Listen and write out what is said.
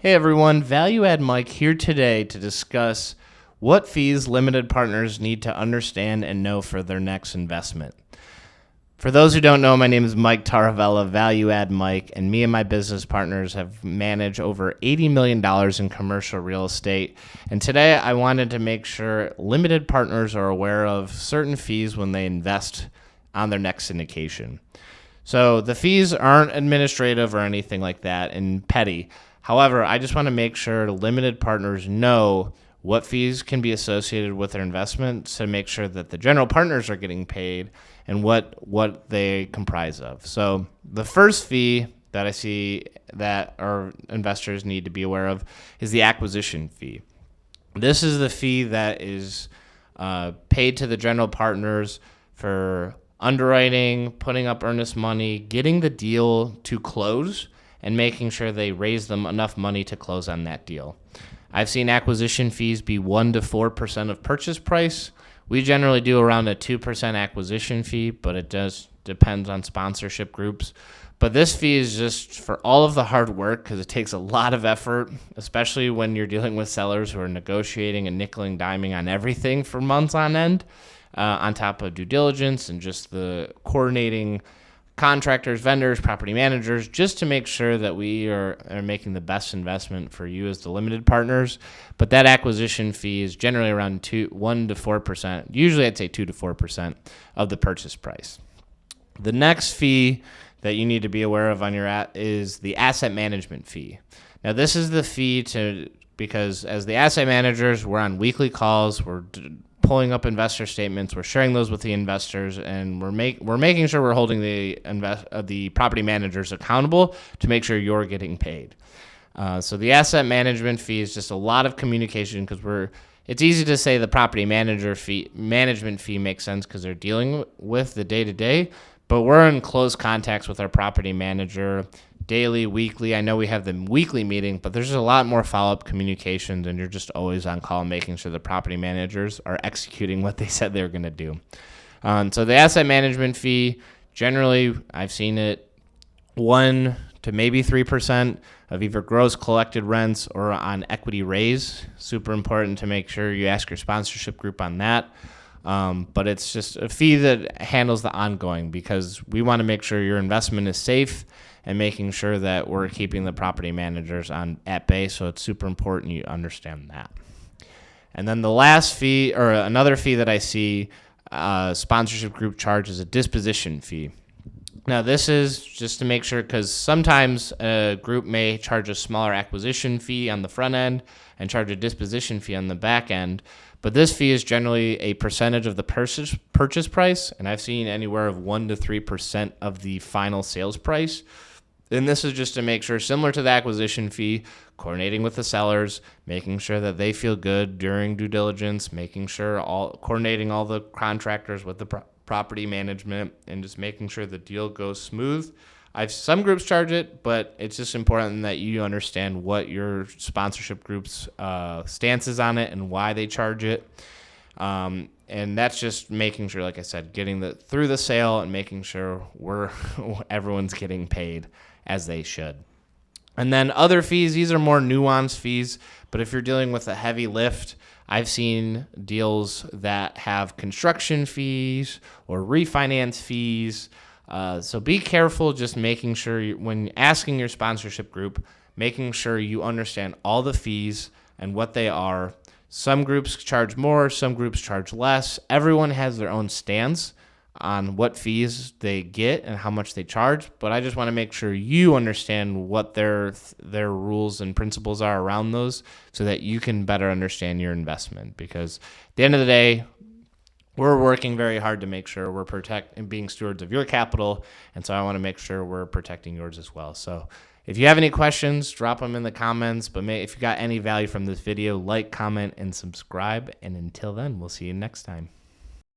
Hey everyone, Value Add Mike here today to discuss what fees limited partners need to understand and know for their next investment. For those who don't know, my name is Mike Taravella, Value Add Mike, and me and my business partners have managed over $80 million in commercial real estate. And today I wanted to make sure limited partners are aware of certain fees when they invest on their next syndication. So the fees aren't administrative or anything like that and petty. However, I just want to make sure limited partners know what fees can be associated with their investment to make sure that the general partners are getting paid and what they comprise of. So the first fee that I see that our investors need to be aware of is the acquisition fee. This is the fee that is paid to the general partners for underwriting, putting up earnest money, getting the deal to close, and making sure they raise them enough money to close on that deal. I've seen acquisition fees be 1 to 4% of purchase price. We generally do around a 2% acquisition fee, but it does depend on sponsorship groups. But this fee is just for all of the hard work because it takes a lot of effort, especially when you're dealing with sellers who are negotiating and nickel and diming on everything for months on end, on top of due diligence and just the coordinating contractors, vendors, property managers, just to make sure that we are making the best investment for you as the limited partners. But that acquisition fee is generally around 1 to 4%. Usually I'd say 2 to 4% of the purchase price. The next fee that you need to be aware of on your is the asset management fee. Now this is the fee because as the asset managers, we're on weekly calls, we're pulling up investor statements, we're sharing those with the investors, and we're making sure we're holding the property managers accountable to make sure you're getting paid. So the asset management fee is just a lot of communication because it's easy to say the property management fee makes sense because they're dealing with the day-to-day, but we're in close contacts with our property manager daily, weekly. I know we have the weekly meeting, but there's a lot more follow-up communications, and you're just always on call making sure the property managers are executing what they said they were going to do. So the asset management fee, generally, I've seen it 1 to maybe 3% of either gross collected rents or on equity raise. Super important to make sure you ask your sponsorship group on that. But it's just a fee that handles the ongoing because we want to make sure your investment is safe and making sure that we're keeping the property managers at bay. So it's super important you understand that. And then the last fee, or another fee that I see sponsorship group charge, is a disposition fee. Now this is just to make sure, because sometimes a group may charge a smaller acquisition fee on the front end and charge a disposition fee on the back end. But this fee is generally a percentage of the purchase price, and I've seen anywhere of 1 to 3% of the final sales price. And this is just to make sure, similar to the acquisition fee, coordinating with the sellers, making sure that they feel good during due diligence, making sure coordinating all the contractors with the property management, and just making sure the deal goes smooth. Some groups charge it, but it's just important that you understand what your sponsorship group's stance is on it and why they charge it. And that's just making sure, like I said, getting through the sale and making sure everyone's getting paid as they should. And then other fees, these are more nuanced fees, but if you're dealing with a heavy lift, I've seen deals that have construction fees or refinance fees. So be careful just making sure when asking your sponsorship group, making sure you understand all the fees and what they are. Some groups charge more, some groups charge less. Everyone has their own stance on what fees they get and how much they charge, but I just want to make sure you understand what their rules and principles are around those so that you can better understand your investment, because at the end of the day, we're working very hard to make sure we're being stewards of your capital, and so I want to make sure we're protecting yours as well. So if you have any questions, drop them in the comments, but if you got any value from this video, like, comment, and subscribe, and until then, we'll see you next time.